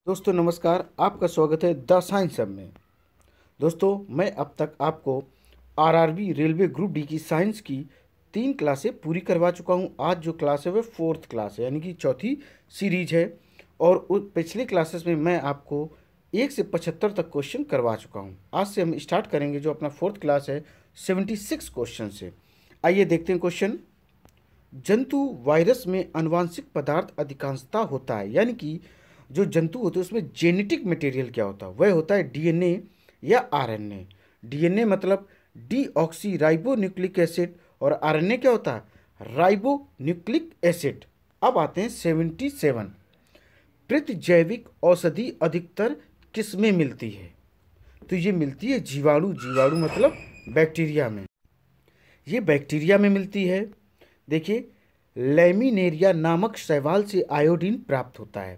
दोस्तों नमस्कार, आपका स्वागत है द साइंस हब में। दोस्तों मैं अब तक आपको आरआरबी रेलवे ग्रुप डी की साइंस की 3 क्लासें पूरी करवा चुका हूं। आज जो क्लास है वह 4th क्लास है, यानी कि चौथी सीरीज है। और उस पिछली क्लासेस में मैं आपको 1 से 75 तक क्वेश्चन करवा चुका हूं। आज से हम स्टार्ट करेंगे जो अपना 4th क्लास है 76 क्वेश्चन से। आइए देखते हैं क्वेश्चन। जंतु वायरस में आनुवांशिक पदार्थ अधिकांशता होता है, यानी कि जो जंतु होते हैं उसमें जेनेटिक मटेरियल क्या होता है, वह होता है डीएनए या आरएनए। डीएनए मतलब डीऑक्सी राइबो न्यूक्लिक एसिड और आरएनए क्या होता है, राइबो न्यूक्लिक एसिड। अब आते हैं 77। प्रतिजैविक औषधि अधिकतर किसमें मिलती है? तो ये मिलती है जीवाणु। जीवाणु मतलब बैक्टीरिया में। ये बैक्टीरिया में मिलती है। देखिए, लैमिनेरिया नामक शैवाल से आयोडीन प्राप्त होता है।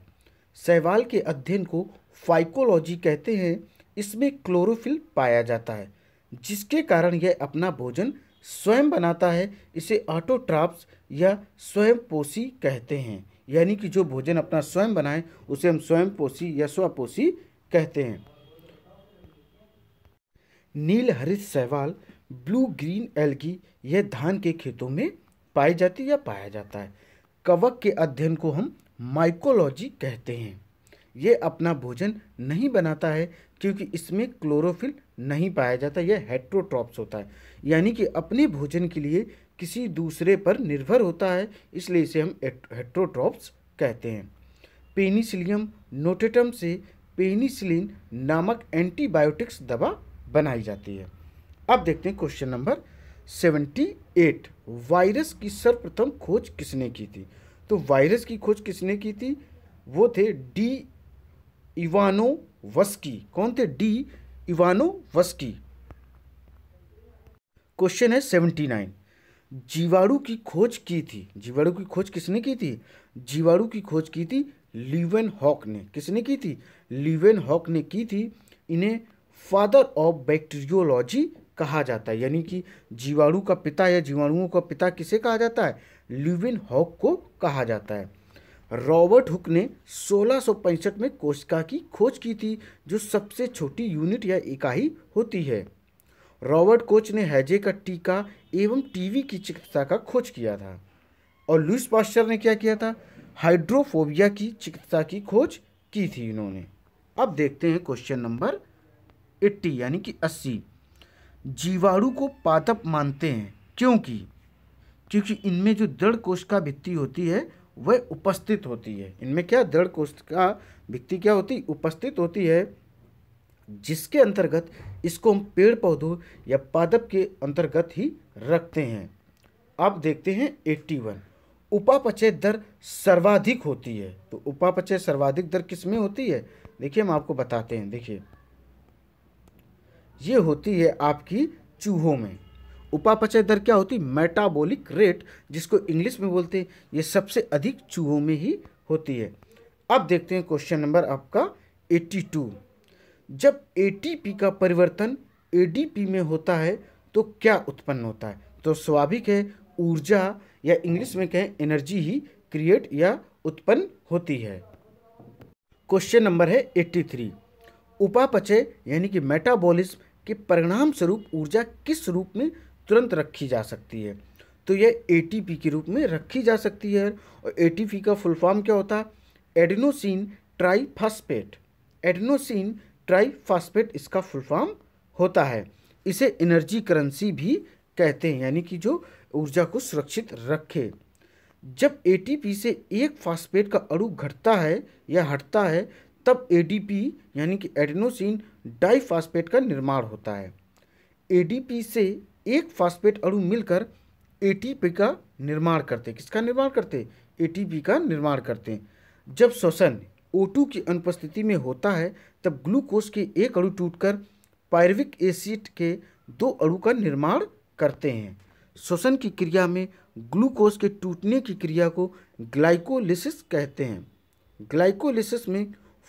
शैवाल के अध्ययन को फाइकोलॉजी कहते हैं। इसमें क्लोरोफिल पाया जाता है, जिसके कारण यह अपना भोजन स्वयं बनाता है। इसे ऑटोट्रॉप्स या स्वयंपोषी कहते हैं, यानी कि जो भोजन अपना स्वयं बनाए उसे हम स्वयंपोषी या स्वपोषी कहते हैं। नील हरित शैवाल ब्लू ग्रीन एल्गी यह धान के खेतों में पाई जाती या पाया जाता है। कवक के अध्ययन को हम माइकोलॉजी कहते हैं। ये अपना भोजन नहीं बनाता है क्योंकि इसमें क्लोरोफिल नहीं पाया जाता। यह हेट्रोट्रॉप्स होता है, यानी कि अपने भोजन के लिए किसी दूसरे पर निर्भर होता है, इसलिए इसे हम हेट्रोट्रॉप्स कहते हैं। पेनिसिलियम नोटेटम से पेनिसिलिन नामक एंटीबायोटिक्स दवा बनाई जाती है। अब देखते हैं क्वेश्चन नंबर 78। वायरस की सर्वप्रथम खोज किसने की थी? तो वायरस की खोज किसने की थी? वो थे डी इवानोवस्की। कौन थे? D Ivanovsky. क्वेश्चन है 79। जीवाणु की खोज की थी। जीवाणु की खोज किसने की थी? जीवाणु की खोज की थी लीवेनहॉक ने। किसने की थी? लीवेनहॉक ने की थी। इन्हें फादर ऑफ बैक्टीरियोलॉजी कहा जाता है, यानी कि जीवाणु का पिता या जीवाणुओं का पिता किसे कहा जाता है? लीवेनहॉक को कहा जाता है। रॉबर्ट हुक ने 1665 में कोशिका की खोज की थी, जो सबसे छोटी यूनिट या इकाई होती है। रॉबर्ट कोच ने हैजे का टीका एवं टीबी की चिकित्सा का खोज किया था। और लुईस पास्चर ने क्या किया था? हाइड्रोफोबिया की चिकित्सा की खोज की थी इन्होंने। अब देखते हैं क्वेश्चन नंबर 80 यानी कि 80। जीवाणु को पादप मानते हैं क्योंकि इनमें जो दृढ़ कोशिका भित्ति होती है वह उपस्थित होती है। इनमें क्या दृढ़ कोशिका भित्ति क्या होती? उपस्थित होती है, जिसके अंतर्गत इसको हम पेड़ पौधों या पादप के अंतर्गत ही रखते हैं। अब देखते हैं 81। उपापचय दर सर्वाधिक होती है। तो उपापचय सर्वाधिक दर किस में होती है? देखिए हम आपको बताते हैं। देखिए, ये होती है आपकी चूहों में। उपापचय दर क्या होती? मेटाबॉलिक रेट, जिसको इंग्लिश में बोलते हैं। ये सबसे अधिक चूहों में ही होती है। अब देखते हैं क्वेश्चन नंबर आपका 82। जब एटीपी का परिवर्तन एडीपी में होता है तो क्या उत्पन्न होता है? तो स्वाभाविक है, ऊर्जा या इंग्लिश में कहें एनर्जी ही क्रिएट या उत्पन्न होती है। क्वेश्चन नंबर है 83। उपापचय यानी कि मेटाबॉलिज्म के परिणाम स्वरूप ऊर्जा किस रूप में तुरंत रखी जा सकती है? तो यह एटीपी के रूप में रखी जा सकती है। और एटीपी का फुल फॉर्म क्या होता है? Adenosine triphosphate. एडेनोसिन ट्राइफॉस्फेट इसका फुल फॉर्म होता है। इसे एनर्जी करेंसी भी कहते हैं, यानी कि जो ऊर्जा को सुरक्षित रखे। जब एटीपी से एक फास्फेट का अणु घटता है या हटता है तब एडीपी यानी कि एडेनोसिन डाइफॉस्फेट का निर्माण होता है। एडीपी से एक फास्फेट अणु मिलकर एटीपी का निर्माण करते। किसका निर्माण करते? एटीपी का निर्माण करते हैं। जब श्वसन O2 की अनुपस्थिति में होता है तब ग्लूकोज के एक अणु टूटकर पायरुविक एसिड के 2 अणु का निर्माण करते हैं। श्वसन की क्रिया में ग्लूकोज के टूटने की क्रिया को ग्लाइकोलिसिस कहते हैं। ग्लाइकोलिसिस में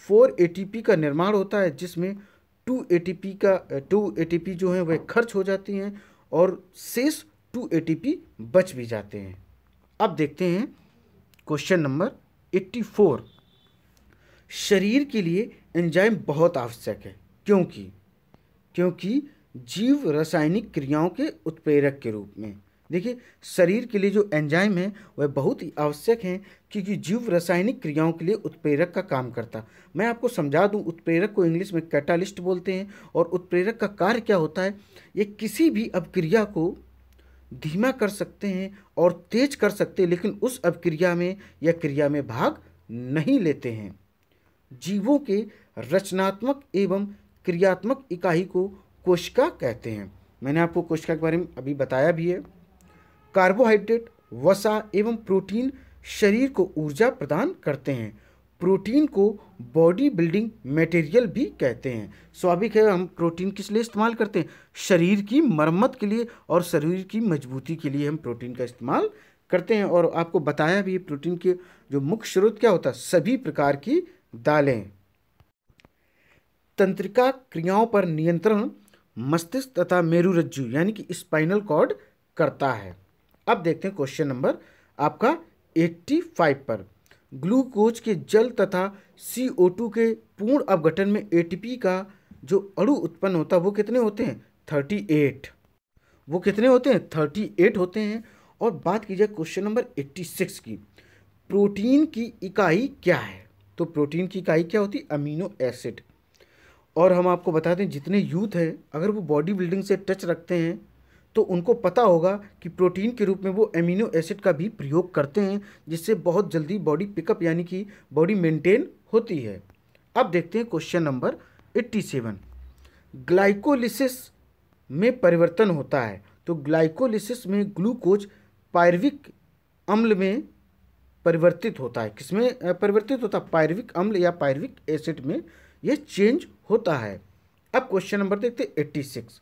4 एटीपी का निर्माण होता है, जिसमें 2 एटीपी जो हैं वह खर्च हो जाती हैं और शेष 2 एटीपी बच भी जाते हैं। अब देखते हैं क्वेश्चन नंबर 84। शरीर के लिए एंजाइम बहुत आवश्यक है। क्योंकि जीव रासायनिक क्रियाओं के उत्प्रेरक के रूप में। देखिए, शरीर के लिए जो एंजाइम है वह बहुत ही आवश्यक है, क्योंकि जीव रासायनिक क्रियाओं के लिए उत्प्रेरक का काम करता। मैं आपको समझा दूं, उत्प्रेरक को इंग्लिश में कैटालिस्ट बोलते हैं। और उत्प्रेरक का कार्य क्या होता है? ये किसी भी अपक्रिया को धीमा कर सकते हैं और तेज कर सकते हैं, लेकिन उस अपक्रिया में या क्रिया में भाग नहीं लेते हैं। जीवों के रचनात्मक एवं क्रियात्मक इकाई को कोशिका कहते हैं। मैंने आपको कोशिका के बारे में अभी बताया भी है। कार्बोहाइड्रेट, वसा एवं प्रोटीन शरीर को ऊर्जा प्रदान करते हैं। प्रोटीन को बॉडी बिल्डिंग मटेरियल भी कहते हैं। स्वाभाविक है, हम प्रोटीन किस लिए इस्तेमाल करते हैं? शरीर की मरम्मत के लिए और शरीर की मजबूती के लिए हम प्रोटीन का इस्तेमाल करते हैं। और आपको बताया भी, प्रोटीन के जो मुख्य स्रोत क्या होता है? सभी प्रकार की दालें। तंत्रिका क्रियाओं पर नियंत्रण मस्तिष्क तथा मेरुरज्जु यानी कि स्पाइनल कॉर्ड करता है। अब देखते हैं क्वेश्चन नंबर आपका 85 पर। ग्लूकोज के जल तथा CO2 के पूर्ण अपघटन में ATP का जो अणु उत्पन्न होता है वो कितने होते हैं? 38। वो कितने होते हैं? 38 होते हैं। और बात की जाए क्वेश्चन नंबर 86 की, प्रोटीन की इकाई क्या है? तो प्रोटीन की इकाई क्या होती है? Amino acid. और हम आपको बता दें, जितने यूथ हैं अगर वो बॉडी बिल्डिंग से टच रखते हैं तो उनको पता होगा कि प्रोटीन के रूप में वो एमिनो एसिड का भी प्रयोग करते हैं, जिससे बहुत जल्दी बॉडी पिकअप यानी कि बॉडी मेंटेन होती है। अब देखते हैं क्वेश्चन नंबर 87। ग्लाइकोलिसिस में परिवर्तन होता है। तो ग्लाइकोलिसिस में ग्लूकोज पायरुविक अम्ल में परिवर्तित होता है। किसमें परिवर्तित होता है? पायरुविक अम्ल या पायरुविक एसिड में यह चेंज होता है। अब क्वेश्चन नंबर देखते हैं 86।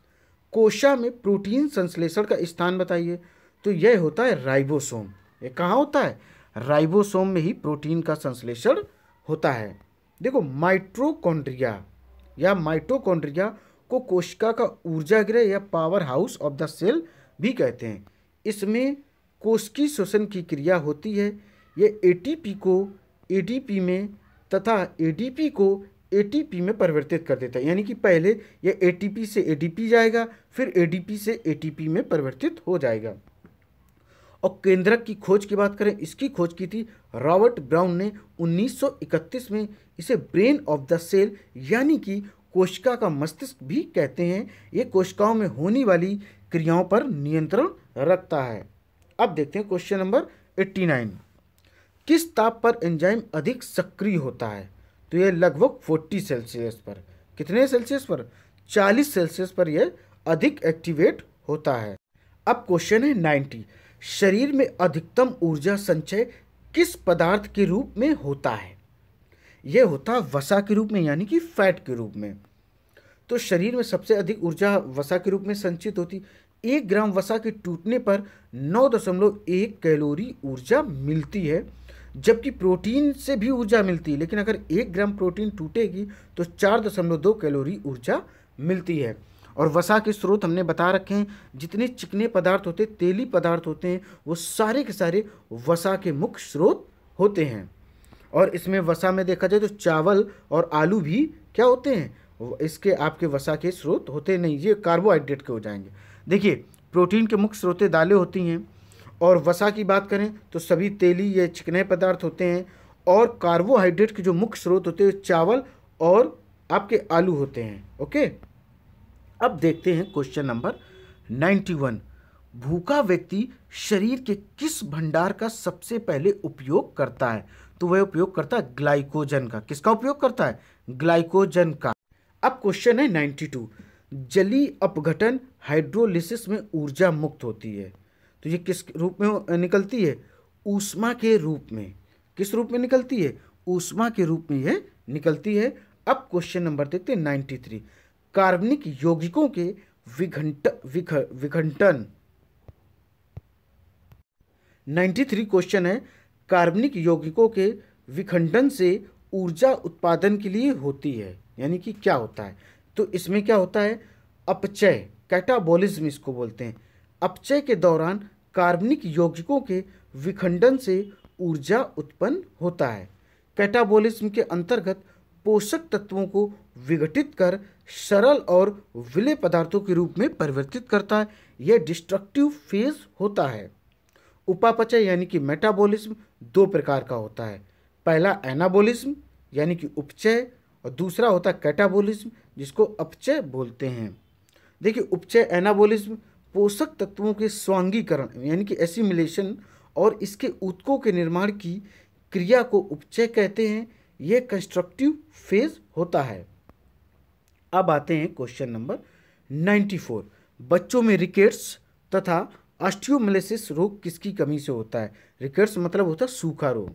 कोशिका में प्रोटीन संश्लेषण का स्थान बताइए। तो यह होता है राइबोसोम। ये कहाँ होता है? राइबोसोम में ही प्रोटीन का संश्लेषण होता है। देखो, माइटोकॉन्ड्रिया को कोशिका का ऊर्जा गृह या power house of the cell भी कहते हैं। इसमें कोशिकीय श्वसन की क्रिया होती है। यह ATP को ADP में तथा ADP को ATP में परिवर्तित कर देता है। यानी कि पहले यह ATP से ADP जाएगा, फिर ADP से ATP में परिवर्तित हो जाएगा। और केंद्रक की खोज की बात करें, इसकी खोज की थी रॉबर्ट ब्राउन ने 1931 में। इसे ब्रेन ऑफ द सेल यानी कि कोशिका का मस्तिष्क भी कहते हैं। ये कोशिकाओं में होने वाली क्रियाओं पर नियंत्रण रखता है। अब देखते हैं क्वेश्चन नंबर 89। किस ताप पर एंजाइम अधिक सक्रिय होता है? तो यह लगभग 40 सेल्सियस पर। कितने सेल्सियस पर? 40 सेल्सियस पर यह अधिक एक्टिवेट होता है। अब क्वेश्चन है 90। शरीर में अधिकतम ऊर्जा संचय किस पदार्थ के रूप में होता है? यह होता है वसा के रूप में, यानी कि फैट के रूप में। तो शरीर में सबसे अधिक ऊर्जा वसा के रूप में संचित होती। 1 ग्राम वसा के टूटने पर 9.1 कैलोरी ऊर्जा मिलती है, जबकि प्रोटीन से भी ऊर्जा मिलती है। लेकिन अगर 1 ग्राम प्रोटीन टूटेगी तो 4.2 कैलोरी ऊर्जा मिलती है। और वसा के स्रोत हमने बता रखे हैं। जितने चिकने पदार्थ होते हैं, तेली पदार्थ होते हैं, वो सारे के सारे वसा के मुख्य स्रोत होते हैं। और इसमें वसा में देखा जाए तो चावल और आलू भी क्या होते हैं? इसके आपके वसा के स्रोत होते नहीं, ये कार्बोहाइड्रेट के हो जाएंगे। देखिए, प्रोटीन के मुख्य स्रोत दालें होती हैं। और वसा की बात करें तो सभी तेली ये चिकने पदार्थ होते हैं। और कार्बोहाइड्रेट के जो मुख्य स्रोत होते हैं चावल और आपके आलू होते हैं। ओके, अब देखते हैं क्वेश्चन नंबर 91। भूखा व्यक्ति शरीर के किस भंडार का सबसे पहले उपयोग करता है? तो वह उपयोग करता है ग्लाइकोजन का। किसका उपयोग करता है? ग्लाइकोजन का। अब क्वेश्चन है 92। जलीय अपघटन हाइड्रोलिसिस में ऊर्जा मुक्त होती है। तो ये किस रूप में निकलती है? ऊष्मा के रूप में। किस रूप में निकलती है? ऊष्मा के रूप में यह निकलती है। अब क्वेश्चन नंबर देखते हैं 93। कार्बनिक यौगिकों के विघटन 93 क्वेश्चन है, कार्बनिक यौगिकों के विखंडन से ऊर्जा उत्पादन के लिए होती है। यानी कि क्या होता है? तो इसमें क्या होता है? अपचय, कैटाबॉलिज्म इसको बोलते हैं। अपचय के दौरान कार्बनिक यौगिकों के विखंडन से ऊर्जा उत्पन्न होता है। कैटाबॉलिज्म के अंतर्गत पोषक तत्वों को विघटित कर सरल और विलेय पदार्थों के रूप में परिवर्तित करता है। यह डिस्ट्रक्टिव फेज होता है। उपापचय यानी कि मेटाबॉलिज्म दो प्रकार का होता है। पहला एनाबॉलिज्म यानी कि उपचय, और दूसरा होता है कैटाबॉलिज्म जिसको अपचय बोलते हैं। देखिए, उपचय एनाबॉलिज्म पोषक तत्वों के स्वांगीकरण यानी कि एसिमिलेशन और इसके ऊतकों के निर्माण की क्रिया को उपचय कहते हैं। यह कंस्ट्रक्टिव फेज होता है। अब आते हैं क्वेश्चन नंबर 94। बच्चों में रिकेट्स तथा ऑस्टियोमालासिस रोग किसकी कमी से होता है? रिकेट्स मतलब होता है सूखा रोग।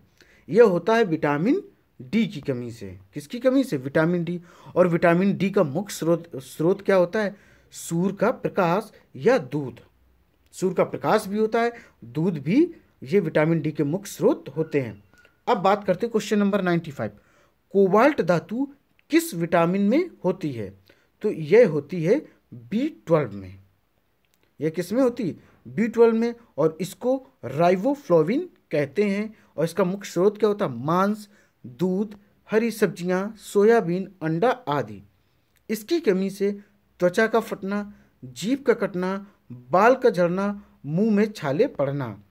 यह होता है विटामिन डी की कमी से। किसकी कमी से? Vitamin D. और विटामिन डी का मुख्य स्रोत क्या होता है? सूर्य का प्रकाश या दूध। सूर्य का प्रकाश भी होता है, दूध भी, ये विटामिन डी के मुख्य स्रोत होते हैं। अब बात करते हैं क्वेश्चन नंबर 95। कोबाल्ट धातु किस विटामिन में होती है? तो यह होती है B12 में। यह किस में होती है? B12 में। और इसको राइबोफ्लाविन कहते हैं। और इसका मुख्य स्रोत क्या होता है? मांस, दूध, हरी सब्जियां, सोयाबीन, अंडा आदि। इसकी कमी से त्वचा का फटना, जीभ का कटना, बाल का झड़ना, मुंह में छाले पड़ना।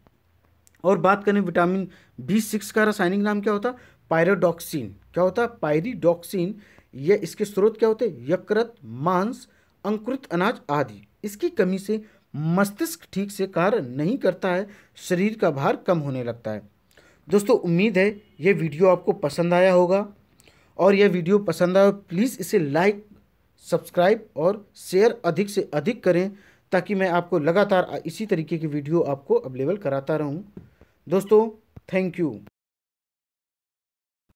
और बात करें विटामिन B6 का रासायनिक नाम क्या होता है? पायरोडॉक्सिन। क्या होता है? पायरिडॉक्सिन। यह इसके स्रोत क्या होते हैं? यकृत, मांस, अंकुरित अनाज आदि। इसकी कमी से मस्तिष्क ठीक से कार्य नहीं करता है, शरीर का भार कम होने लगता है। दोस्तों, उम्मीद है यह वीडियो आपको पसंद आया होगा, और यह वीडियो पसंद आया प्लीज़ इसे लाइक, सब्सक्राइब और शेयर अधिक से अधिक करें, ताकि मैं आपको लगातार इसी तरीके की वीडियो आपको अवेलेबल कराता रहूं। दोस्तों, थैंक यू।